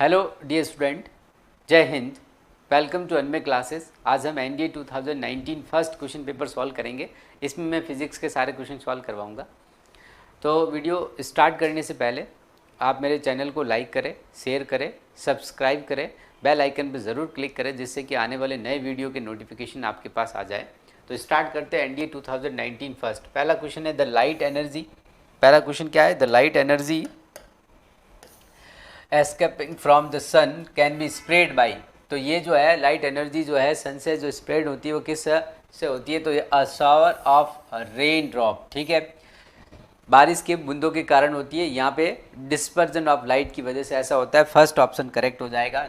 Hello dear student, जय हिंद। Welcome to अनमे क्लासेस। आज हम NDA 2019 first question paper solve करेंगे। इसमें मैं फिज़िक्स के सारे क्वेश्चन सॉल्व करवाऊंगा। तो वीडियो स्टार्ट करने से पहले आप मेरे चैनल को लाइक करें, शेयर करें, सब्सक्राइब करें, बेल आइकन पर ज़रूर क्लिक करें जिससे कि आने वाले नए वीडियो के नोटिफिकेशन आपके पास आ जाए। तो स्टार्ट करते हैं एनडीए 2019 फर्स्ट। पहला क्वेश्चन है द लाइट एनर्जी। पहला क्वेश्चन क्या है? The light energy escaping from the sun can be spread by. तो ये जो है लाइट एनर्जी जो है सन से जो स्प्रेड होती है वो किस से होती है? तो ये a shower of rain drop, ठीक है, बारिश के बूंदों के कारण होती है। यहाँ पे डिस्पर्जन ऑफ लाइट की वजह से ऐसा होता है। फर्स्ट ऑप्शन करेक्ट हो जाएगा।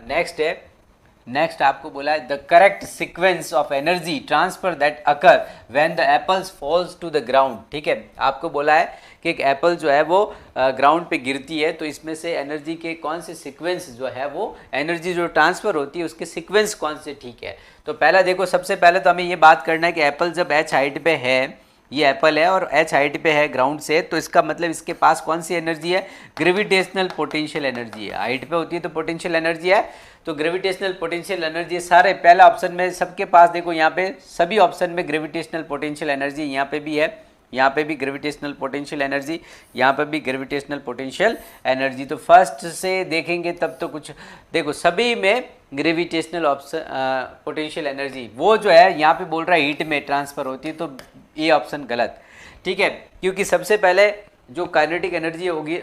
नेक्स्ट आपको बोला है the correct sequence of energy transfer that occur when the apples falls to the ground. ठीक है, आपको बोला है कि एक एप्पल जो है वो ग्राउंड पे गिरती है तो इसमें से एनर्जी के कौन से सीक्वेंस जो है वो एनर्जी जो ट्रांसफ़र होती है उसके सीक्वेंस कौन से ठीक है। तो पहला देखो, सबसे पहले तो हमें ये बात करना है कि एप्पल जब h हाइट पे है, ये एप्पल है और h हाइट पे है ग्राउंड से, तो इसका मतलब इसके पास कौन सी एनर्जी है? ग्रेविटेशनल पोटेंशियल एनर्जी है। हाइट पे होती है तो पोटेंशियल एनर्जी है, तो ग्रेविटेशनल पोटेंशियल एनर्जी सारे पहला ऑप्शन में सबके पास देखो, यहाँ पे सभी ऑप्शन में ग्रेविटेशनल पोटेंशियल एनर्जी, यहाँ पे भी है, यहाँ पे भी ग्रेविटेशनल पोटेंशियल एनर्जी, यहाँ पे भी ग्रेविटेशनल पोटेंशियल एनर्जी। तो फर्स्ट से देखेंगे तब तो कुछ देखो, सभी में ग्रेविटेशनल ऑप्शन पोटेंशियल एनर्जी वो जो है यहाँ पे बोल रहा है हीट में ट्रांसफ़र होती है, तो ये ऑप्शन गलत, ठीक है, क्योंकि सबसे पहले जो काइनेटिक एनर्जी होगी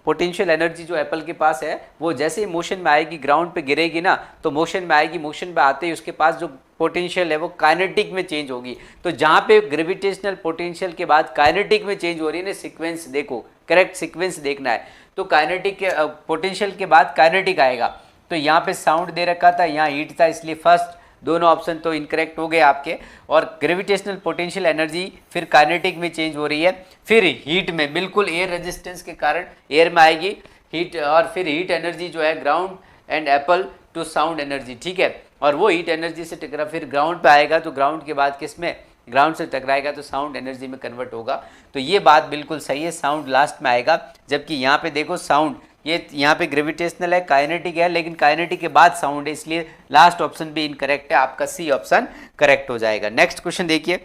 पोटेंशियल एनर्जी जो एप्पल के पास है वो जैसे ही मोशन में आएगी, ग्राउंड पे गिरेगी ना तो मोशन में आएगी, मोशन में आते ही उसके पास जो पोटेंशियल है वो काइनेटिक में चेंज होगी। तो जहाँ पे ग्रेविटेशनल पोटेंशियल के बाद काइनेटिक में चेंज हो रही है ना, सीक्वेंस देखो, करेक्ट सीक्वेंस देखना है। तो काइनेटिक के पोटेंशियल के बाद काइनेटिक आएगा। तो यहाँ पे साउंड दे रखा था, यहाँ हीट था, इसलिए फर्स्ट दोनों ऑप्शन तो इनकरेक्ट हो गए आपके। और ग्रेविटेशनल पोटेंशियल एनर्जी फिर काइनेटिक में चेंज हो रही है, फिर हीट में, बिल्कुल एयर रेजिस्टेंस के कारण एयर में आएगी हीट, और फिर हीट एनर्जी जो है ground and apple to sound energy, ठीक है, और वो हीट एनर्जी से टकरा फिर ग्राउंड पे आएगा, तो ग्राउंड के बाद किस में? ग्राउंड से टकराएगा तो साउंड एनर्जी में कन्वर्ट होगा। तो ये बात बिल्कुल सही है, साउंड लास्ट में आएगा। जबकि यहाँ पे देखो साउंड, ये यहाँ पे ग्रेविटेशनल है, काइनेटिक है, लेकिन काइनेटिक के बाद साउंड है, इसलिए लास्ट ऑप्शन भी इनकरेक्ट है, आपका सी ऑप्शन करेक्ट हो जाएगा। नेक्स्ट क्वेश्चन देखिए,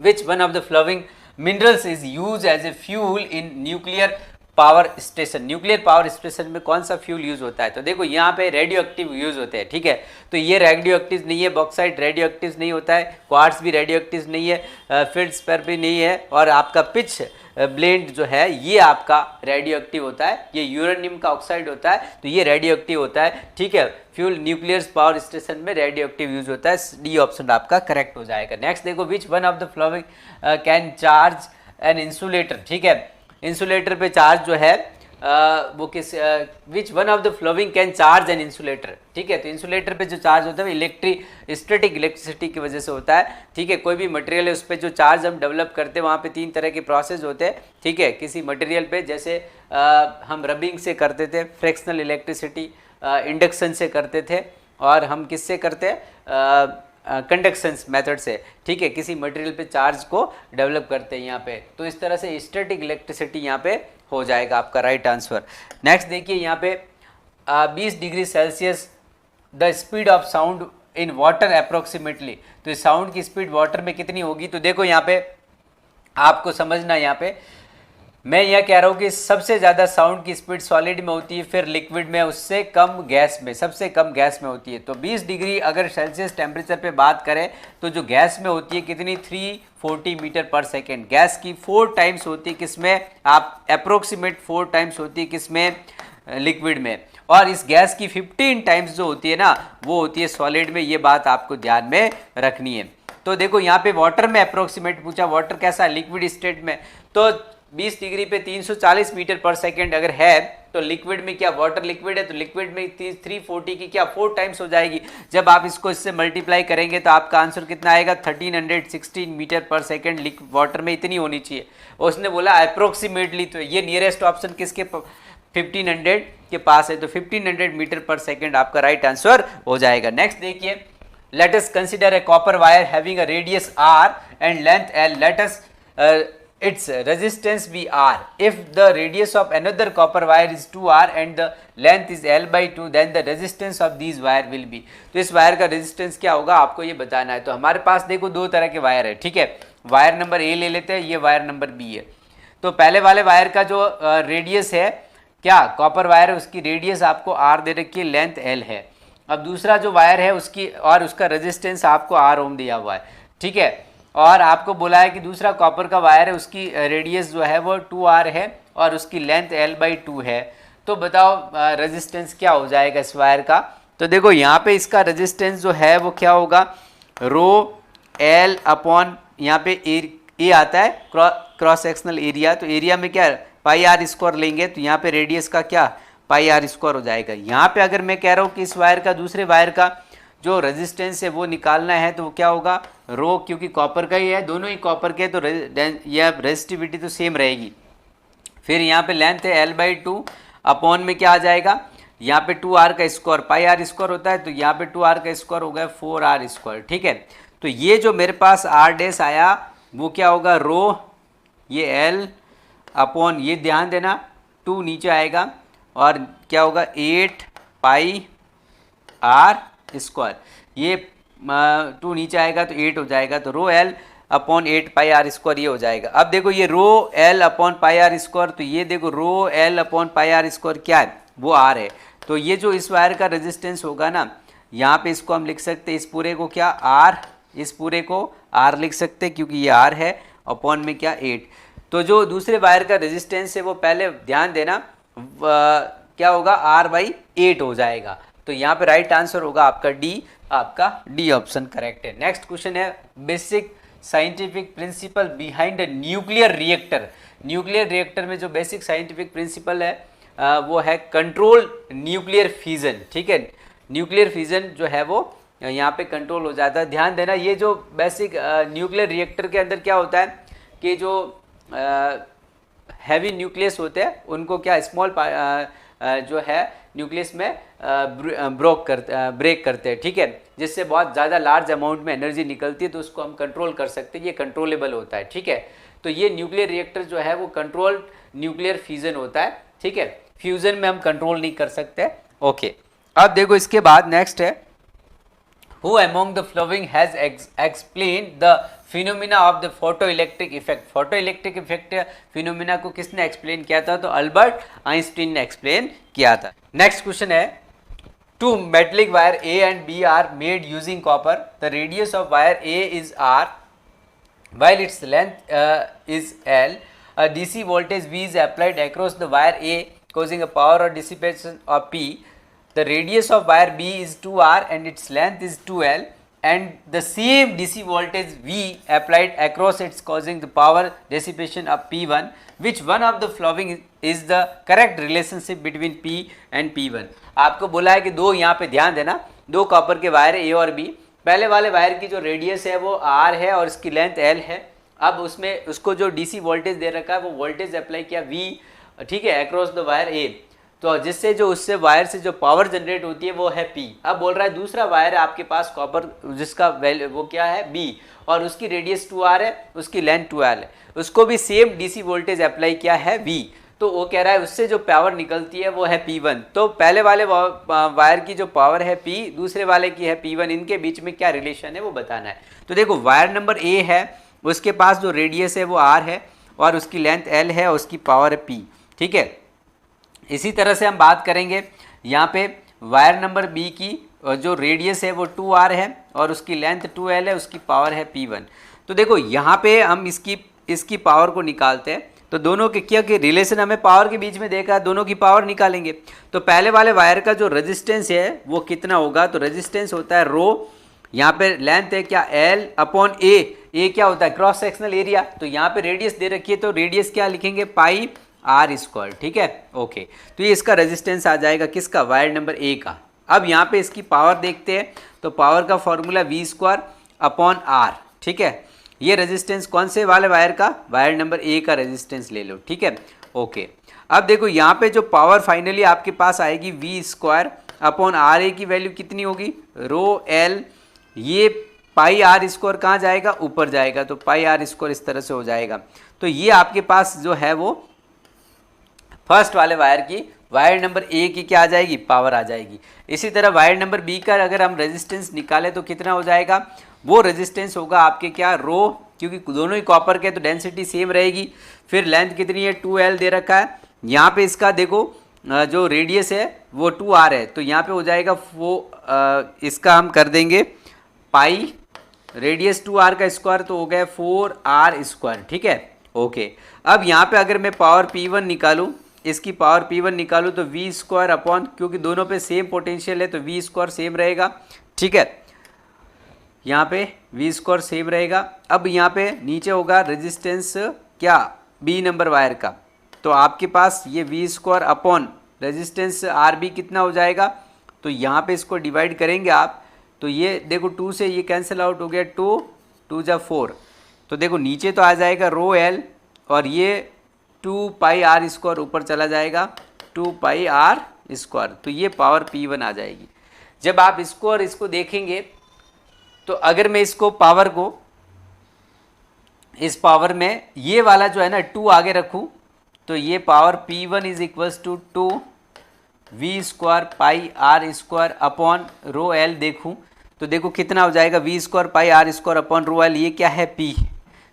which one of the flowing minerals is use as a fuel in nuclear power station. Nuclear power station में कौन सा फ्यूल यूज होता है? तो देखो यहाँ पे रेडियो एक्टिव यूज होते हैं, ठीक है, तो ये रेडियो एक्टिव नहीं है, बॉक्साइट रेडियो एक्टिव नहीं होता है, क्वार्ट्ज भी रेडियो एक्टिव नहीं है, फील्ड्सपेर भी नहीं है, और आपका पिच ब्लेंड जो है ये आपका रेडियो एक्टिव होता है, ये यूरेनियम का ऑक्साइड होता है, तो ये रेडियो एक्टिव होता है, ठीक है। फ्यूल न्यूक्लियर पावर स्टेशन में रेडियो एक्टिव यूज होता है, डी ऑप्शन आपका करेक्ट हो जाएगा। नेक्स्ट देखो, विच one of the flowing can charge an insulator, ठीक है, इंसुलेटर पे चार्ज जो है वो किस विच one of the flowing can charge an insulator, ठीक है, तो इंसुलेटर पे जो चार्ज होता है वो स्टैटिक इलेक्ट्रिसिटी की वजह से होता है, ठीक है। कोई भी मटेरियल है उस पर जो चार्ज हम डेवलप करते हैं वहाँ पे 3 तरह के प्रोसेस होते हैं, ठीक है। किसी मटेरियल पे जैसे हम रबिंग से करते थे, फ्रैक्शनल इलेक्ट्रिसिटी इंडक्शन से करते थे, और हम किससे करते हैं? कंडक्शन मेथड से, ठीक है, किसी मटेरियल पे चार्ज को डेवलप करते हैं यहाँ पे, तो इस तरह से स्टैटिक इलेक्ट्रिसिटी यहाँ पे हो जाएगा आपका राइट आंसर। नेक्स्ट देखिए यहाँ पे 20 degree Celsius the speed of sound in water approximately, तो साउंड की स्पीड वाटर में कितनी होगी? तो देखो यहाँ पे आपको समझना, यहाँ पे मैं यह कह रहा हूँ कि सबसे ज़्यादा साउंड की स्पीड सॉलिड में होती है, फिर लिक्विड में, उससे कम गैस में, सबसे कम गैस में होती है। तो 20 डिग्री अगर सेल्सियस टेम्परेचर पे बात करें तो जो गैस में होती है कितनी? 340 मीटर पर सेकेंड। गैस की 4 टाइम्स होती है किसमें? आप अप्रोक्सीमेट 4 टाइम्स होती है किसमें? लिक्विड में। और इस गैस की 15 टाइम्स जो होती है ना वो होती है सॉलिड में, ये बात आपको ध्यान में रखनी है। तो देखो यहाँ पे वाटर में अप्रोक्सीमेट पूछा, वाटर कैसा है? लिक्विड स्टेट में, तो 20 डिग्री पे 340 मीटर पर सेकेंड अगर है तो लिक्विड में क्या? वाटर लिक्विड है, तो लिक्विड में 340 की क्या 4 टाइम्स हो जाएगी। जब आप इसको इससे मल्टीप्लाई करेंगे तो आपका आंसर कितना आएगा? 1316 मीटर पर सेकेंड वाटर में इतनी होनी चाहिए। उसने बोला अप्रोक्सीमेटली, तो ये नियरेस्ट ऑप्शन किसके 1500 के पास है, तो 1500 मीटर पर सेकेंड आपका राइट आंसर हो जाएगा। नेक्स्ट देखिए, let us consider a copper wire having a radius r and length l, let us its resistance be R. If the radius of another copper wire is 2R and the length is L by 2, then the resistance of these wire will be. तो इस wire का resistance क्या होगा आपको ये बताना है। तो हमारे पास देखो दो तरह के वायर है, ठीक है। वायर नंबर ए ले लेते हैं, ये वायर नंबर बी है। तो पहले वाले वायर का जो रेडियस है, क्या कॉपर वायर है, उसकी रेडियस आपको आर दे रखी है, लेंथ एल है। अब दूसरा जो वायर है उसकी और उसका रेजिस्टेंस आपको आर ओम दिया हुआ है, ठीक है। और आपको बोला है कि दूसरा कॉपर का वायर है, उसकी रेडियस जो है वो 2r है और उसकी लेंथ l बाई 2 है। तो बताओ रेजिस्टेंस क्या हो जाएगा इस वायर का। तो देखो यहाँ पे इसका रेजिस्टेंस जो है वो क्या होगा, रो एल अपॉन यहाँ पे ए आता है क्रॉस सेक्शनल एरिया। तो एरिया में क्या पाई आर स्क्वायर लेंगे, तो यहाँ पे रेडियस का क्या पाई आर स्क्वायर हो जाएगा। यहाँ पे अगर मैं कह रहा हूँ कि इस वायर का दूसरे वायर का जो रेजिस्टेंस है वो निकालना है, तो वो क्या होगा रो, क्योंकि कॉपर का ही है, दोनों ही कॉपर के, तो यह रेजिस्टिविटी तो सेम रहेगी। फिर यहाँ पे लेंथ है एल बाई 2 अपॉन में क्या आ जाएगा, यहाँ पे 2r का स्क्वायर, पाई आर स्क्वायर होता है, तो यहाँ पे 2r का स्क्वायर हो गया 4r स्क्वायर, ठीक है। तो ये जो मेरे पास r डैश आया वो क्या होगा रो, ये l अपॉन, ये ध्यान देना 2 नीचे आएगा और क्या होगा 8 पाई r स्क्वायर, ये 2 नीचे आएगा तो 8 हो जाएगा। तो rho L upon 8 pi r square ये हो जाएगा। अब देखो ये rho L upon pi r square, तो ये देखो rho L upon pi r square क्या है, वो आर है। तो ये जो इस वायर का रेजिस्टेंस होगा ना, यहाँ पे इसको हम लिख सकते हैं इस पूरे को क्या आर, इस पूरे को आर लिख सकते हैं क्योंकि ये आर है, अपॉन में क्या 8। तो जो दूसरे वायर का रेजिस्टेंस है वो पहले ध्यान देना क्या होगा आर बाई 8 हो जाएगा। तो यहाँ पे राइट आंसर होगा आपका डी, आपका डी ऑप्शन करेक्ट है। नेक्स्ट क्वेश्चन है basic scientific principle behind a nuclear reactor. Nuclear reactor में जो बेसिक साइंटिफिक प्रिंसिपल है वो है कंट्रोल न्यूक्लियर फ्यूजन, ठीक है। न्यूक्लियर फ्यूजन जो है वो यहाँ पे कंट्रोल हो जाता है। ध्यान देना ये जो बेसिक न्यूक्लियर रिएक्टर के अंदर क्या होता है कि जो हैवी न्यूक्लियस होते हैं उनको क्या स्मॉल जो है न्यूक्लियस में ब्रेक करते हैं, ठीक है, जिससे बहुत ज़्यादा लार्ज अमाउंट में एनर्जी निकलती है, तो उसको हम कंट्रोल कर सकते हैं, ये कंट्रोलेबल होता है, ठीक है। तो ये न्यूक्लियर रिएक्टर जो है वो कंट्रोल न्यूक्लियर फ्यूजन होता है, ठीक है। फ्यूजन में हम कंट्रोल नहीं कर सकते, ओके। अब देखो इसके बाद नेक्स्ट है Who among the following has explained the phenomena of the photoelectric effect? Photoelectric effect phenomena को किसने एक्सप्लेन किया था, तो अल्बर्ट आइंस्टीन ने एक्सप्लेन किया था। नेक्स्ट क्वेश्चन है two metallic wire A and B are made using copper. The radius of wire A is R while its length is L. A DC voltage V is applied across the wire A causing a power or dissipation of P. The radius of wire B is 2R and its length is 2L, and the same DC voltage V applied across it causing the power dissipation of P1. Which one of the following is the correct relationship between P and P1? आपको बोला है कि दो, यहाँ पे ध्यान देना, दो कॉपर के वायर है A और B। पहले वाले वायर की जो रेडियस है वो R है और इसकी लेंथ L है। अब उसमें उसको जो DC वोल्टेज दे रखा है वो वोल्टेज अप्लाई किया V, ठीक है, अक्रॉस द वायर A, तो जिससे जो उससे वायर से जो पावर जनरेट होती है वो है P। अब बोल रहा है दूसरा वायर है आपके पास कॉपर जिसका वैल्यू वो क्या है B, और उसकी रेडियस 2R है, उसकी लेंथ 2L है, उसको भी सेम DC वोल्टेज अप्लाई किया है V, तो वो कह रहा है उससे जो पावर निकलती है वो है P1। तो पहले वाले वायर की जो पावर है P, दूसरे वाले की है P1, इनके बीच में क्या रिलेशन है वो बताना है। तो देखो वायर नंबर A है, उसके पास जो रेडियस है वो R है और उसकी लेंथ L है और उसकी पावर है P, ठीक है। इसी तरह से हम बात करेंगे यहाँ पे वायर नंबर बी की जो रेडियस है वो 2R है और उसकी लेंथ 2L है, उसकी पावर है P1। तो देखो यहाँ पे हम इसकी पावर को निकालते हैं, तो दोनों के क्या के रिलेशन हमें पावर के बीच में देखा, दोनों की पावर निकालेंगे। तो पहले वाले वायर का जो रेजिस्टेंस है वो कितना होगा, तो रेजिस्टेंस होता है रो, यहाँ पे लेंथ है क्या L अपॉन A क्या होता है क्रॉस सेक्शनल एरिया, तो यहाँ पे रेडियस दे रखी है तो रेडियस क्या लिखेंगे पाई R स्क्वायर, ठीक है, ओके। तो ये इसका रेजिस्टेंस आ जाएगा किसका, वायर नंबर A का। अब यहाँ पे इसकी पावर देखते हैं, तो पावर का formula V square upon R, ठीक है। ये रेजिस्टेंस कौन से वाले वायर का, वायर नंबर A का रेजिस्टेंस ले लो, ठीक है, ओके। अब देखो यहाँ पे जो पावर फाइनली आपके पास आएगी V स्क्वायर अपॉन RA की वैल्यू कितनी होगी, रो L, ये पाई आर स्क्वायर कहाँ जाएगा, ऊपर जाएगा, तो पाई आर स्क्वायर इस तरह से हो जाएगा। तो ये आपके पास जो है वो फर्स्ट वाले वायर की, वायर नंबर ए की क्या आ जाएगी, पावर आ जाएगी। इसी तरह वायर नंबर बी का अगर हम रेजिस्टेंस निकालें तो कितना हो जाएगा, वो रेजिस्टेंस होगा आपके क्या, रो, क्योंकि दोनों ही कॉपर के तो डेंसिटी सेम रहेगी। फिर लेंथ कितनी है, 2L दे रखा है। यहाँ पे इसका देखो जो रेडियस है वो 2R है, तो यहाँ पे हो जाएगा वो इसका हम कर देंगे पाई, रेडियस 2R का स्क्वायर तो हो गया 4R स्क्वायर, ठीक है, ओके। अब यहाँ पे अगर मैं पावर P1 निकालूँ, इसकी पावर P1 निकालूँ तो V स्क्वायर अपॉन, क्योंकि दोनों पे सेम पोटेंशियल है तो V स्क्वायर सेम रहेगा, ठीक है, यहाँ पे V स्क्वायर सेम रहेगा। अब यहाँ पे नीचे होगा रेजिस्टेंस क्या, B नंबर वायर का, तो आपके पास ये V square upon resistance RB कितना हो जाएगा, तो यहाँ पे इसको डिवाइड करेंगे आप, तो ये देखो 2 से ये कैंसिल आउट हो गया, 2 2 जा 4, तो देखो नीचे तो आ जाएगा रो L और ये 2 पाई आर स्क्वायर ऊपर चला जाएगा, 2 पाई आर स्क्वायर, तो ये पावर P1 आ जाएगी। जब आप इसको और इसको देखेंगे तो अगर मैं इसको पावर को इस पावर में ये वाला जो है ना 2 आगे रखूं तो ये power P1 is equals to 2 V square pi r square upon rho L देखूं तो देखो कितना हो जाएगा, V square pi r square upon rho L, ये क्या है P,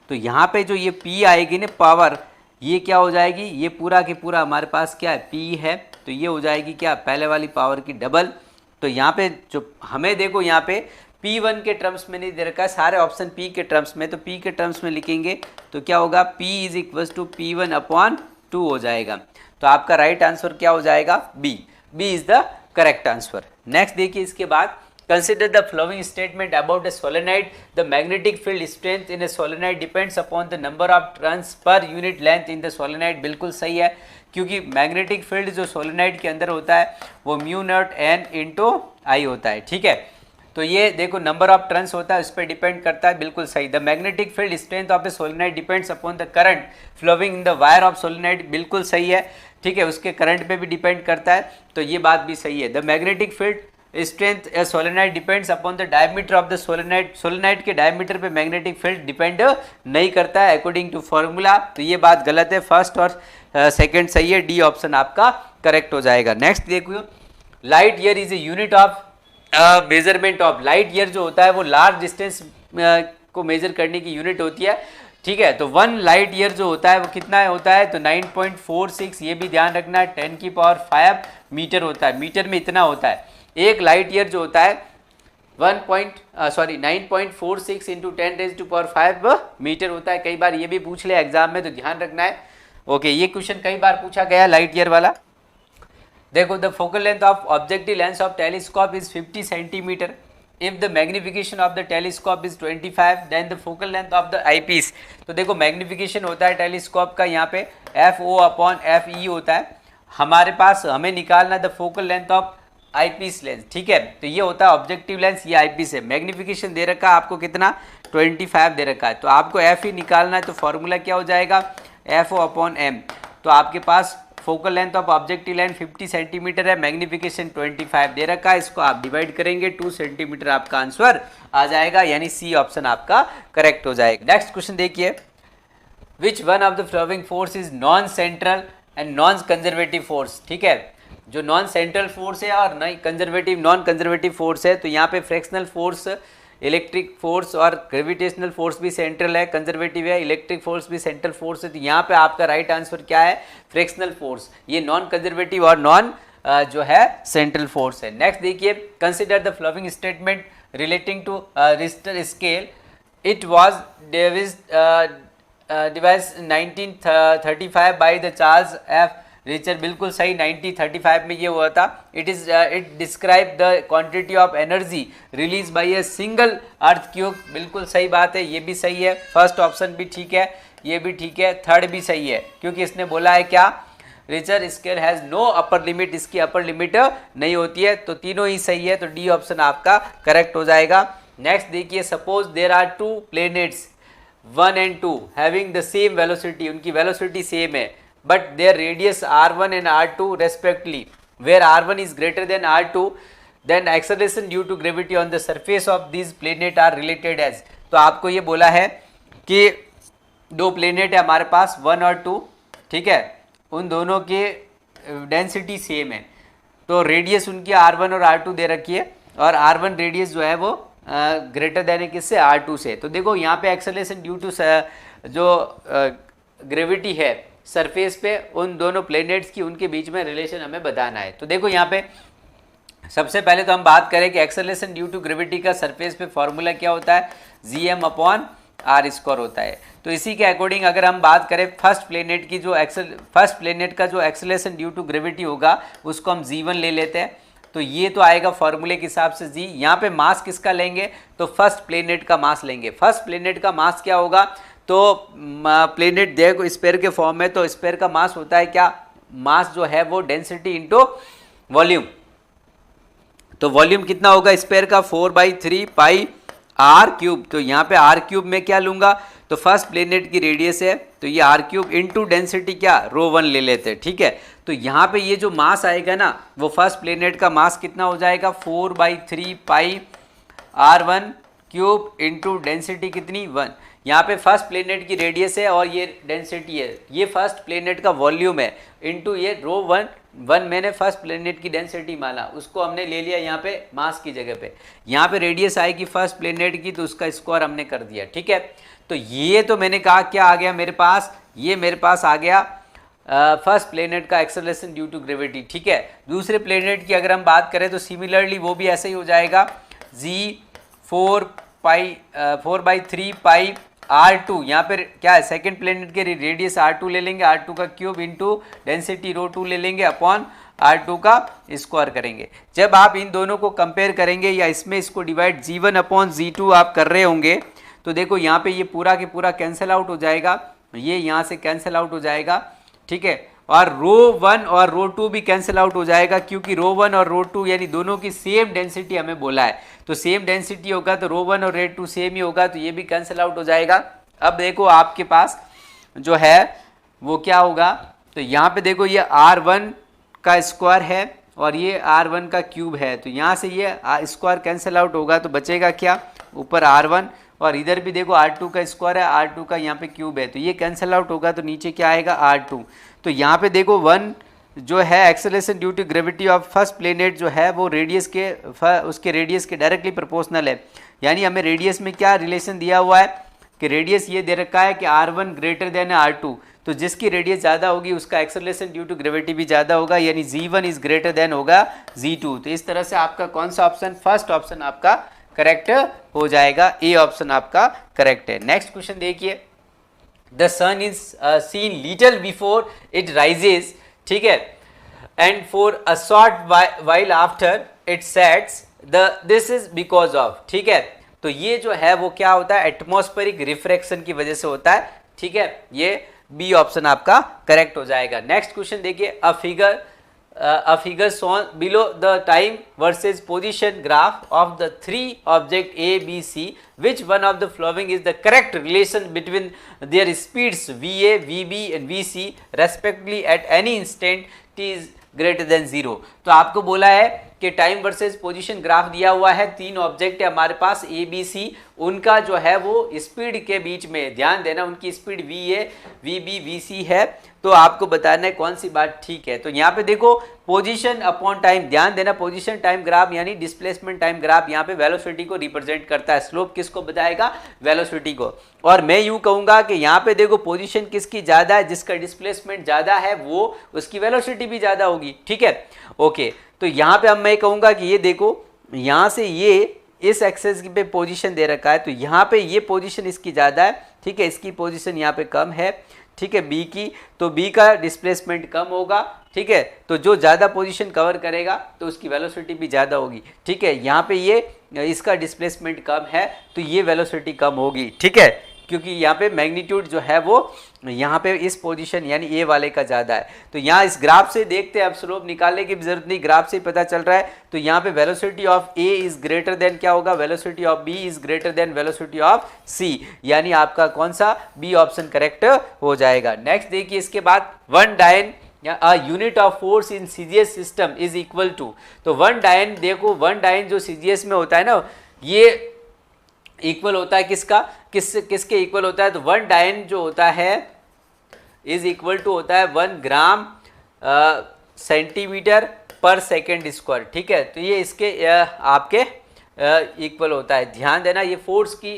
तो यहाँ पे जो ये P आएगी ना पावर, ये क्या हो जाएगी, ये पूरा के पूरा हमारे पास क्या है P है, तो ये हो जाएगी क्या, पहले वाली पावर की डबल। तो यहाँ पे जो हमें देखो यहाँ पे P1 के टर्म्स में नहीं दे रखा है, सारे ऑप्शन P के टर्म्स में, तो P के टर्म्स में लिखेंगे तो क्या होगा, P is equals to P1 upon 2 हो जाएगा। तो आपका राइट आंसर क्या हो जाएगा, B is the correct answer. Next देखिए इसके बाद, consider the following statement about a solenoid. The magnetic field strength in a solenoid depends upon the number of turns per unit length in the solenoid। बिल्कुल सही है, क्योंकि magnetic field जो solenoid के अंदर होता है वो म्यू नॉट एन इंटू आई होता है, ठीक है। तो ये देखो नंबर ऑफ टर्न्स होता है, उस पर डिपेंड करता है, बिल्कुल सही। The magnetic field strength of a solenoid depends upon the current flowing in the wire of solenoid, बिल्कुल सही है, ठीक है, उसके करंट पे भी डिपेंड करता है, तो ये बात भी सही है। The magnetic field strength A solenoid depends upon the diameter of the solenoid, solenoid के डायमीटर पे मैग्नेटिक फील्ड डिपेंड नहीं करता है अकॉर्डिंग टू फॉर्मूला, तो ये बात गलत है, फर्स्ट और सेकंड सही है, डी ऑप्शन आपका करेक्ट हो जाएगा। नेक्स्ट देखो, light year is a unit of measurement of, light year जो होता है वो लार्ज डिस्टेंस को मेजर करने की यूनिट होती है, ठीक है। तो 1 लाइट ईयर जो होता है वो कितना होता है, तो 9.46, ये भी ध्यान रखना है, 10 की पावर 5 मीटर होता है, मीटर में इतना होता है। एक लाइट ईयर जो होता है 9.46 इंटू 10⁵ मीटर होता है। कई बार ये भी पूछ ले एग्जाम में, तो ध्यान रखना है, ओके। ये क्वेश्चन कई बार पूछा गया लाइट ईयर वाला। देखो, the focal length of objective lens of telescope is 50 centimetre. If the magnification of the telescope is 25, then the focal length of the eyepiece. तो देखो मैग्निफिकेशन होता है टेलीस्कोप का यहाँ पे FO अपॉन FE होता है, हमारे पास हमें निकालना the focal length of eyepiece lens, ठीक है। तो ये होता है ऑब्जेक्टिव लेंस, ये आई पीस है। मैग्निफिकेशन दे रखा है आपको कितना, 25 दे रखा है, तो आपको FE निकालना है, तो फॉर्मूला क्या हो जाएगा, FO अपॉन M। तो आपके पास focal length of objective length 50 centimetre है, मैग्निफिकेशन 25 दे रखा है, इसको आप डिवाइड करेंगे 2 सेंटीमीटर, आपका आंसर आ जाएगा, यानी सी ऑप्शन आपका करेक्ट हो जाएगा। नेक्स्ट क्वेश्चन देखिए, which one of the following force is non central and non conservative force, ठीक है। जो नॉन सेंट्रल फोर्स है और नॉन कंजर्वेटिव फोर्स है, तो यहाँ पे फ्रैक्शनल फोर्स, इलेक्ट्रिक फोर्स और ग्रेविटेशनल फोर्स भी सेंट्रल है, कंजर्वेटिव है, इलेक्ट्रिक फोर्स भी सेंट्रल फोर्स है, तो यहाँ पे आपका राइट आंसर क्या है, फ्रैक्शनल फोर्स, ये नॉन कंजर्वेटिव और नॉन जो है सेंट्रल फोर्स है। नेक्स्ट देखिए, consider the following statement relating to Richter scale, it was device 1935 by the Charles F Richter, बिल्कुल सही, 1935 में ये हुआ था। It describe the quantity of energy release by a single earth cube, बिल्कुल सही बात है, ये भी सही है, फर्स्ट ऑप्शन भी ठीक है, ये भी ठीक है, थर्ड भी सही है, क्योंकि इसने बोला है क्या, Richter scale has no upper limit, इसकी अपर लिमिट नहीं होती है, तो तीनों ही सही है, तो डी ऑप्शन आपका करेक्ट हो जाएगा। नेक्स्ट देखिए, suppose there are 2 planets 1 and 2 having the same velocity, उनकी वेलोसिटी सेम है, but their radius r1 and r2 respectively, where r1 is greater than r2, then acceleration due to gravity on the surface of this planet are related as. तो आपको ये बोला है कि दो planet है हमारे पास 1 और 2, ठीक है, उन दोनों के डेंसिटी सेम है, तो रेडियस उनकी R1 और R2 दे रखी है, और R1 रेडियस जो है वो ग्रेटर देन है किससे, R2 से। तो देखो यहाँ पे एक्सेलरेशन ड्यू टू जो ग्रेविटी है सरफेस पे उन दोनों प्लेनेट्स की, उनके बीच में रिलेशन हमें बताना है। तो देखो यहाँ पे सबसे पहले तो हम बात करें कि एक्सेलरेशन ड्यू टू ग्रेविटी का सरफेस पे फॉर्मूला क्या होता है, Gm/r² होता है। तो इसी के अकॉर्डिंग अगर हम बात करें फर्स्ट प्लेनेट की, जो फर्स्ट प्लेनेट का जो एक्सेलरेशन ड्यू टू ग्रेविटी होगा उसको हम G1 ले लेते हैं। तो ये तो आएगा फॉर्मूले के हिसाब से G। यहाँ पे मास किसका लेंगे, तो फर्स्ट प्लेनेट का मास लेंगे। फर्स्ट प्लेनेट का मास क्या होगा, तो प्लेनेट देखो स्फीयर के फॉर्म में, तो स्फीयर का मास होता है क्या, मास जो है वो डेंसिटी इंटू वॉल्यूम। तो वॉल्यूम कितना होगा स्फीयर का, 4/3 पाई r³। तो यहाँ पे r³ में क्या लूंगा, तो फर्स्ट प्लेनेट की रेडियस है, तो ये r³ इंटू डेंसिटी क्या, ρ1 ले लेते हैं, ठीक है। तो यहाँ पे ये जो मास आएगा ना, वो फर्स्ट प्लेनेट का मास कितना हो जाएगा, 4/3 पाई r⁻³ इंटू डेंसिटी कितनी 1। यहाँ पे फर्स्ट प्लेनेट की रेडियस है और ये डेंसिटी है, ये फर्स्ट प्लेनेट का वॉल्यूम है, इंटू ये ρ1 मैंने फर्स्ट प्लेनेट की डेंसिटी माना, उसको हमने ले लिया यहाँ पे मास की जगह पे। यहाँ पे रेडियस आएगी फर्स्ट प्लेनेट की, तो उसका स्क्वायर हमने कर दिया, ठीक है। तो ये तो मैंने कहा क्या आ गया मेरे पास, ये मेरे पास आ गया फर्स्ट प्लेनेट का एक्सेलरेशन ड्यू टू ग्रेविटी, ठीक है। दूसरे प्लेनेट की अगर हम बात करें तो सिमिलरली वो भी ऐसे ही हो जाएगा, G4/3 पाई r2। यहाँ पर क्या है, सेकेंड प्लेनेट के रेडियस r2 ले लेंगे, r2 का क्यूब इंटू डेंसिटी ρ2 ले लेंगे अपॉन r2 का स्क्वायर करेंगे। जब आप इन दोनों को कंपेयर करेंगे या इसमें इसको डिवाइड G1/G2 आप कर रहे होंगे, तो देखो यहाँ पे ये पूरा के पूरा कैंसिल आउट हो जाएगा, ये यहाँ से कैंसिल आउट हो जाएगा, ठीक है। और ρ1 और ρ2 भी कैंसिल आउट हो जाएगा, क्योंकि ρ1 और ρ2 यानी दोनों की सेम डेंसिटी हमें बोला है, तो सेम डेंसिटी होगा तो ρ1 और ρ2 सेम ही होगा, तो ये भी कैंसिल आउट हो जाएगा। अब देखो आपके पास जो है वो क्या होगा, तो यहाँ पे देखो ये r1 का स्क्वायर है और ये r1 का क्यूब है, तो यहाँ से ये स्क्वायर कैंसिल आउट होगा, तो बचेगा क्या, ऊपर r1 और इधर भी देखो r2 का स्क्वायर है, r2 का यहाँ पे क्यूब है, तो ये कैंसिल आउट होगा, तो नीचे क्या आएगा r2। तो यहाँ पे देखो 1 जो है acceleration due to gravity of first planet जो है वो रेडियस के उसके रेडियस के डायरेक्टली प्रोपोर्शनल है। यानी हमें रेडियस में क्या रिलेशन दिया हुआ है कि रेडियस ये दे रखा है कि r1 ग्रेटर देन r2, तो जिसकी रेडियस ज़्यादा होगी उसका एक्सेलरेशन ड्यू टू ग्रेविटी भी ज़्यादा होगा, यानी G1 इज ग्रेटर देन होगा G2। तो इस तरह से आपका कौन सा ऑप्शन, फर्स्ट ऑप्शन आपका करेक्ट हो जाएगा, ए ऑप्शन आपका करेक्ट है। नेक्स्ट क्वेश्चन देखिए, the sun is seen little before it rises, ठीक है, and for a short while after it sets, this is because of, ठीक है। तो ये जो है वो क्या होता है, एटमॉस्फेरिक रिफ्रैक्शन की वजह से होता है, ठीक है। ये बी ऑप्शन आपका करेक्ट हो जाएगा। नेक्स्ट क्वेश्चन देखिए, a figure shown below the time versus position graph of the three object A, B, C. Which one of the following is the correct relation between their speeds VA, VB and VC respectively at any instant t is greater than 0? तो आपको बोला है कि time versus position graph दिया हुआ है, तीन object है हमारे पास ए बी सी, उनका जो है वो स्पीड के बीच में ध्यान देना, उनकी speed V A V B V C है, तो आपको बताना है कौन सी बात ठीक है। तो यहाँ पे देखो पोजीशन अपॉन टाइम, ध्यान देना, पोजीशन टाइम ग्राफ यानी डिस्प्लेसमेंट टाइम ग्राफ यहाँ पे वेलोसिटी को रिप्रेजेंट करता है, स्लोप किसको बताएगा, वेलोसिटी को। और मैं यूं कहूंगा कि यहाँ पे देखो पोजीशन किसकी ज्यादा है, जिसका डिस्प्लेसमेंट ज्यादा है वो उसकी वेलोसिटी भी ज्यादा होगी, ठीक है, ओके। तो यहाँ पे अब मैं कहूंगा कि ये देखो यहाँ से ये इस एक्सेस पे पोजीशन दे रखा है, तो यहाँ पे ये पोजीशन इसकी ज़्यादा है, ठीक है, इसकी पोजीशन यहाँ पे कम है, ठीक है, बी की, तो बी का डिस्प्लेसमेंट कम होगा, ठीक है, तो जो ज़्यादा पोजीशन कवर करेगा तो उसकी वेलोसिटी भी ज़्यादा होगी, ठीक है। यहाँ पे ये इसका डिस्प्लेसमेंट कम है तो ये वेलोसिटी कम होगी, ठीक है, क्योंकि यहाँ पे मैग्नीट्यूड जो है वो यहाँ पे इस पोजीशन यानी ए वाले का ज़्यादा है। तो यहाँ इस ग्राफ से देखते हैं, अब स्लोप निकालने की भी जरूरत नहीं, ग्राफ से ही पता चल रहा है। तो यहाँ पे velocity of A is greater than क्या होगा, velocity of B is greater than velocity of C, यानी आपका कौन सा बी ऑप्शन करेक्ट हो जाएगा। नेक्स्ट देखिए इसके बाद, one dyne a unit of force in CGS system is equal to, तो 1 डायन, देखो 1 डायन जो सीजीएस में होता है ना, ये इक्वल होता है किसका, किसके इक्वल होता है, तो 1 डायन जो होता है इज इक्वल टू होता है 1 ग्राम सेंटीमीटर पर सेकेंड स्क्वायर, ठीक है। तो ये इसके आपके इक्वल होता है। ध्यान देना, ये फोर्स की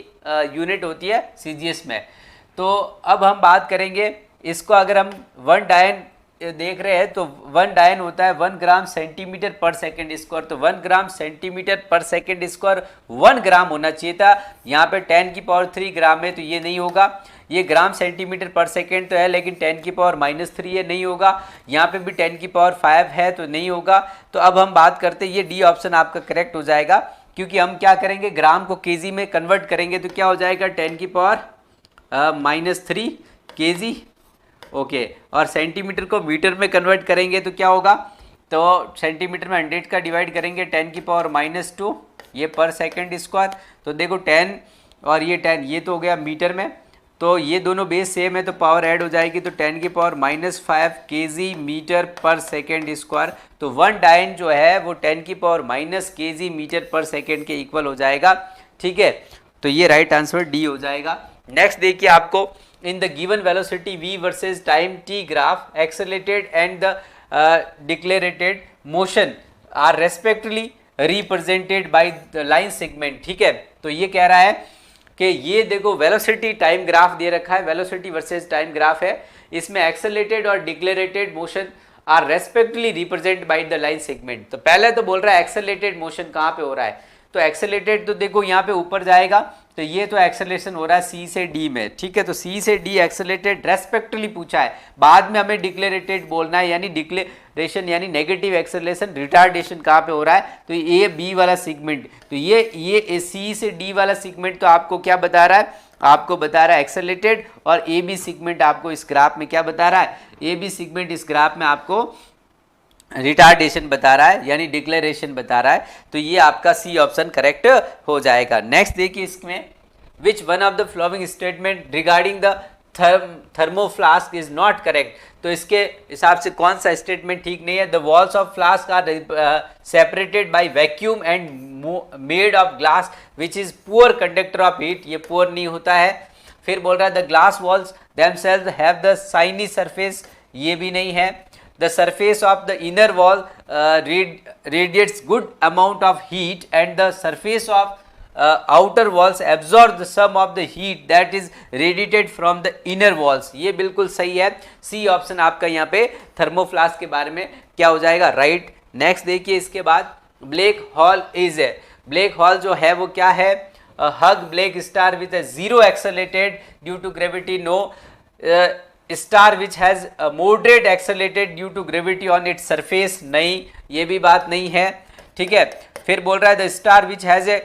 यूनिट होती है सीजीएस में। तो अब हम बात करेंगे इसको, अगर हम 1 डायन देख रहे हैं तो 1 डायन होता है 1 ग्राम सेंटीमीटर पर सेकेंड स्क्वायर, तो 1 ग्राम सेंटीमीटर पर सेकेंड स्क्वायर 1 ग्राम होना चाहिए था। यहाँ पे 10 की पावर 3 ग्राम है तो ये नहीं होगा। ये ग्राम सेंटीमीटर पर सेकेंड तो है लेकिन 10 की पावर -3 है, नहीं होगा। यहाँ पे भी 10 की पावर 5 है तो नहीं होगा। तो अब हम बात करते हैं, ये डी ऑप्शन आपका करेक्ट हो जाएगा, क्योंकि हम क्या करेंगे, ग्राम को केजी में कन्वर्ट करेंगे तो क्या हो जाएगा 10 की पावर -3 केजी, ओके। और सेंटीमीटर को मीटर में कन्वर्ट करेंगे तो क्या होगा, तो सेंटीमीटर में 100 का डिवाइड करेंगे 10 की पावर -2, ये पर सेकेंड स्क्वायर। तो देखो 10 और ये 10, ये तो हो गया मीटर में, तो ये दोनों बेस सेम है तो पावर ऐड हो जाएगी, तो 10 की पावर -5 केजी मीटर पर सेकेंड स्क्वायर। तो 1 डायन जो है वो 10 की पावर केजी मीटर पर सेकेंड के इक्वल हो जाएगा, ठीक है। तो ये राइट आंसर डी हो जाएगा। नेक्स्ट देखिए आपको, in the given velocity v versus time t graph accelerated and the decelerated motion are respectively represented by the line segment, ठीक है। तो ये कह रहा है कि ये देखो वेलोसिटी टाइम ग्राफ दे रखा है, वेलोसिटी वर्सेस टाइम ग्राफ है, इसमें एक्सेलरेटेड और decelerated motion are respectively represent by the line segment. तो पहले तो बोल रहा है एक्सेलरेटेड मोशन कहाँ पे हो रहा है, तो एक्सेलरेटेड तो देखो यहाँ पे ऊपर जाएगा, तो ये तो एक्सेलरेशन हो रहा है सी से डी में, ठीक है। तो सी से डी एक्सेलरेटेड रेस्पेक्टिवली पूछा है, बाद में हमें डिक्लेरेटेड बोलना है, यानी डिक्लेरेशन यानी नेगेटिव एक्सेलरेशन रिटार्डेशन कहाँ पे हो रहा है, तो ए बी वाला सेगमेंट। तो ये सी से डी वाला सेगमेंट तो आपको क्या बता रहा है, आपको बता रहा है एक्सेलरेटेड, और ए बी सेगमेंट आपको इस ग्राफ में क्या बता रहा है, ए बी सेगमेंट इस ग्राफ में आपको रिटार्डेशन बता रहा है, यानी डिक्लेरेशन बता रहा है। तो ये आपका सी ऑप्शन करेक्ट हो जाएगा। नेक्स्ट देखिए इसमें, which one of the following statement regarding the thermoflask is not correct. तो इसके हिसाब से कौन सा स्टेटमेंट ठीक नहीं है, the walls of flask are separated by vacuum and made of glass which is poor conductor of heat, ये पुअर नहीं होता है। फिर बोल रहा है the glass walls themselves have the shiny surface, ये भी नहीं है। The surface of the inner wall radiates good amount of heat and the surface of outer walls absorb the sum of the heat that is radiated from the inner walls, ये बिल्कुल सही है। C option आपका यहाँ पे थर्मोफ्लास्क के बारे में क्या हो जाएगा, राइट। नेक्स्ट देखिए इसके बाद, ब्लैक होल इज है, ब्लैक होल जो है वो क्या है, hug black star with a zero accelerated due to gravity, no star which has moderate accelerated due to gravity on its surface, नहीं, ये भी बात नहीं है, ठीक है। फिर बोल रहा है the star which has a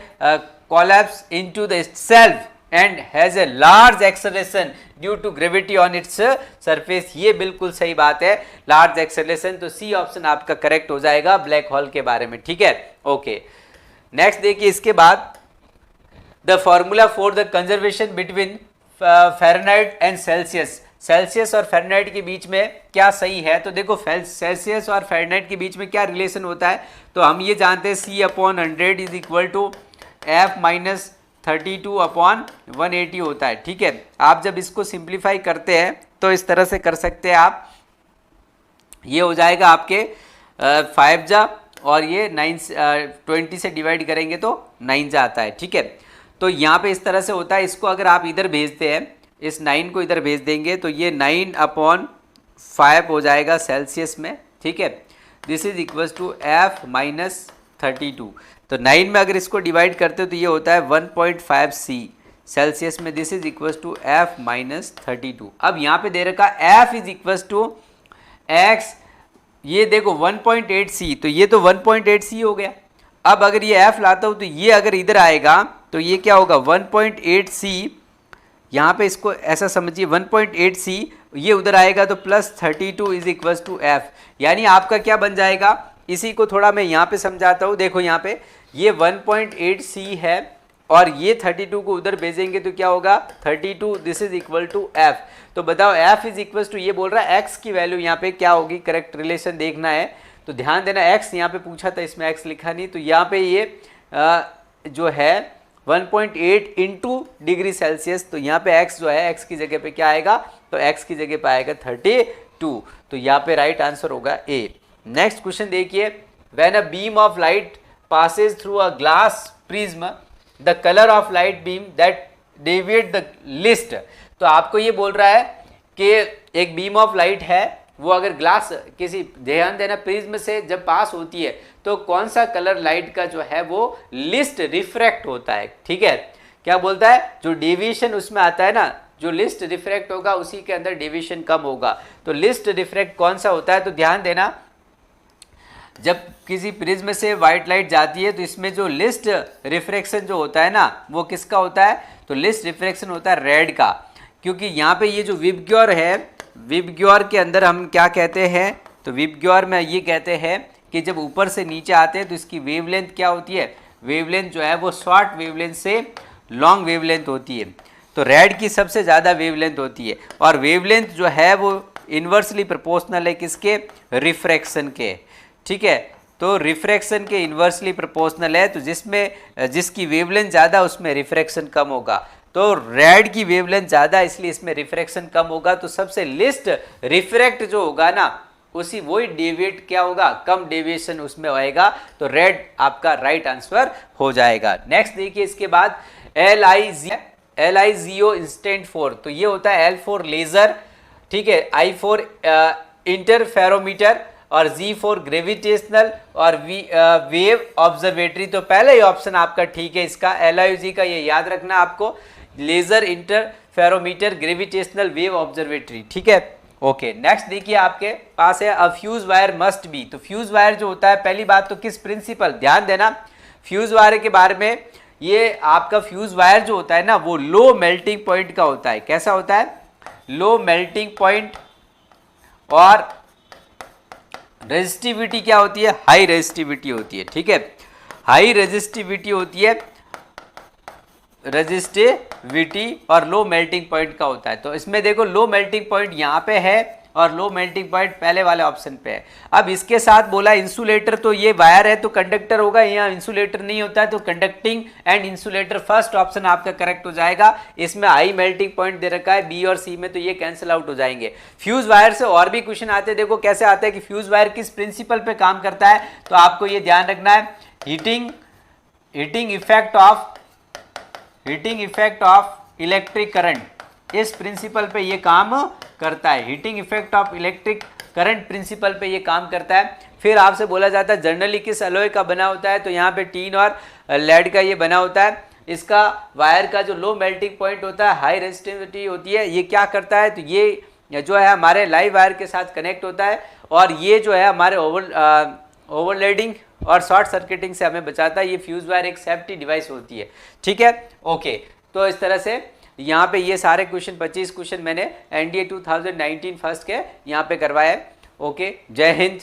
collapse into the self and has a large acceleration due to gravity on its surface, ये बिल्कुल सही बात है, लार्ज एक्सेलरेशन। तो सी ऑप्शन आपका करेक्ट हो जाएगा ब्लैक होल के बारे में, ठीक है, ओके। नेक्स्ट देखिए इसके बाद, the formula for the conservation between Fahrenheit and Celsius, Celsius और फ़ारेनहाइट के बीच में क्या सही है। तो देखो सेल्सियस और फ़ारेनहाइट के बीच में क्या रिलेशन होता है, तो हम ये जानते हैं C/100 is equal to F-32/180 होता है, ठीक है। आप जब इसको सिंप्लीफाई करते हैं तो इस तरह से कर सकते हैं आप, ये हो जाएगा आपके 5 जा और ये 20 से डिवाइड करेंगे तो 9 जा आता है, ठीक है। तो यहाँ पे इस तरह से होता है, इसको अगर आप इधर भेजते हैं, इस 9 को इधर भेज देंगे तो ये 9/5 हो जाएगा सेल्सियस में, ठीक है। This is equal to F-32। तो 9 में अगर इसको डिवाइड करते हो तो ये होता है 1.5 C सेल्सियस में, this is equal to F-32। अब यहाँ पे दे रखा F is equal to X, ये देखो 1.8 C, तो ये तो 1.8 C हो गया। अब अगर ये F लाता हूँ तो ये अगर इधर आएगा तो ये क्या होगा 1.8 C, यहाँ पे इसको ऐसा समझिए 1.8 C, ये उधर आएगा तो +32 इज इक्वल टू F, यानी आपका क्या बन जाएगा, इसी को थोड़ा मैं यहाँ पे समझाता हूँ। देखो यहाँ पे ये 1.8 C है और ये 32 को उधर भेजेंगे तो क्या होगा 32 this is equal to F. तो बताओ एफ इज इक्वल टू, ये बोल रहा है एक्स की वैल्यू यहाँ पे क्या होगी, करेक्ट रिलेशन देखना है। तो ध्यान देना एक्स यहाँ पे पूछा था, इसमें एक्स लिखा नहीं, तो यहाँ पे ये जो है 1.8 इंटू डिग्री सेल्सियस, तो यहाँ पे एक्स जो है एक्स की जगह पे क्या आएगा, तो एक्स की जगह पे आएगा 32, तो यहाँ पे राइट आंसर होगा ए। नेक्स्ट क्वेश्चन देखिए, when a beam of light passes through a glass prism the color of light beam that deviate the least। तो आपको ये बोल रहा है कि एक बीम ऑफ लाइट है, वो अगर ग्लास किसी, ध्यान देना, प्रिज्म से जब पास होती है तो कौन सा कलर लाइट का जो है वो लिस्ट रिफ्रैक्ट होता है। ठीक है, क्या बोलता है, जो डेविएशन उसमें आता है ना, जो लिस्ट रिफ्रैक्ट होगा उसी के अंदर डेविएशन कम होगा। तो लिस्ट रिफ्रैक्ट कौन सा होता है, तो ध्यान देना, जब किसी प्रिज्म से व्हाइट लाइट जाती है तो इसमें जो लिस्ट रिफ्रैक्शन जो होता है ना, वो किसका होता है, तो लिस्ट रिफ्रैक्शन होता है रेड का। क्योंकि यहाँ पे ये जो विबग्योर है, विबग्योर के अंदर हम क्या कहते हैं, तो विबग्योर में ये कहते हैं कि जब ऊपर से नीचे आते हैं तो इसकी वेवलेंथ क्या होती है, वेवलेंथ जो है वो शॉर्ट वेवलेंथ से लॉन्ग वेवलेंथ होती है। तो रेड की सबसे ज़्यादा वेवलेंथ होती है, और वेवलेंथ जो है वो इन्वर्सली प्रोपोर्शनल है किसके, रिफ्रैक्शन के। ठीक है, तो रिफ्रैक्शन के इन्वर्सली प्रोपोर्शनल है, तो जिसकी वेवलेंथ ज़्यादा उसमें रिफ्रैक्शन कम होगा। तो रेड की वेवलेंथ ज़्यादा, इसलिए इसमें रिफ्रैक्शन कम होगा। तो सबसे लिस्ट रिफ्रैक्ट जो होगा ना, उसी वही डेविएट क्या होगा, कम डेविएशन उसमें आएगा। तो रेड आपका राइट आंसर हो जाएगा। नेक्स्ट देखिए, इसके बाद LIGO इंस्टेंट 4, तो ये होता है L फॉर लेजर, ठीक है, I फॉर इंटरफेरोमीटर, और G फॉर ग्रेविटेशनल, और वेव ऑब्जर्वेटरी। तो पहला ही ऑप्शन आपका ठीक है इसका, LIG का, ये याद रखना आपको, laser, interferometer, gravitational, wave observatory. ठीक है, ओके। नेक्स्ट देखिए, आपके पास है a fuse wire must be. तो फ्यूज वायर जो होता है, पहली बात तो किस प्रिंसिपल, ध्यान देना फ्यूज वायर के बारे में, ये आपका फ्यूज वायर जो होता है ना, वो लो मेल्टिंग पॉइंट का होता है। कैसा होता है, लो मेल्टिंग पॉइंट, और रेजिस्टिविटी क्या होती है, हाई रेजिस्टिविटी होती है। ठीक है, हाई रेजिस्टिविटी होती है, रेजिस्टिविटी, और लो मेल्टिंग पॉइंट का होता है। तो इसमें देखो लो मेल्टिंग पॉइंट यहाँ पे है, और लो मेल्टिंग पॉइंट पहले वाले ऑप्शन पे है। अब इसके साथ बोला इंसुलेटर, तो ये वायर है तो कंडक्टर होगा, यहाँ इंसुलेटर नहीं होता है, तो conducting and insulator first option आपका करेक्ट हो जाएगा। इसमें हाई मेल्टिंग पॉइंट दे रखा है बी और सी में, तो ये कैंसिल आउट हो जाएंगे। फ्यूज वायर से और भी क्वेश्चन आते हैं, देखो कैसे आते हैं कि फ्यूज वायर किस प्रिंसिपल पे काम करता है, तो आपको ये ध्यान रखना है, heating effect of electric current, इस प्रिंसिपल पे ये काम करता है। Heating effect of electric current principle पे ये काम करता है। फिर आपसे बोला जाता है जनरली किस अलॉय का बना होता है, तो यहाँ पे टीन और लेड का ये बना होता है। इसका वायर का जो लो मेल्टिंग पॉइंट होता है, हाई रेजिस्टिविटी होती है, ये क्या करता है, तो ये जो है हमारे लाइव वायर के साथ कनेक्ट होता है, और ये जो है हमारे ओवरलोडिंग और शॉर्ट सर्किटिंग से हमें बचाता है। ये फ्यूज वायर एक सेफ्टी डिवाइस होती है। ठीक है, ओके। तो इस तरह से यहाँ पे ये सारे क्वेश्चन 25 क्वेश्चन मैंने NDA 2019 फर्स्ट के यहाँ पे करवाए। ओके, जय हिंद।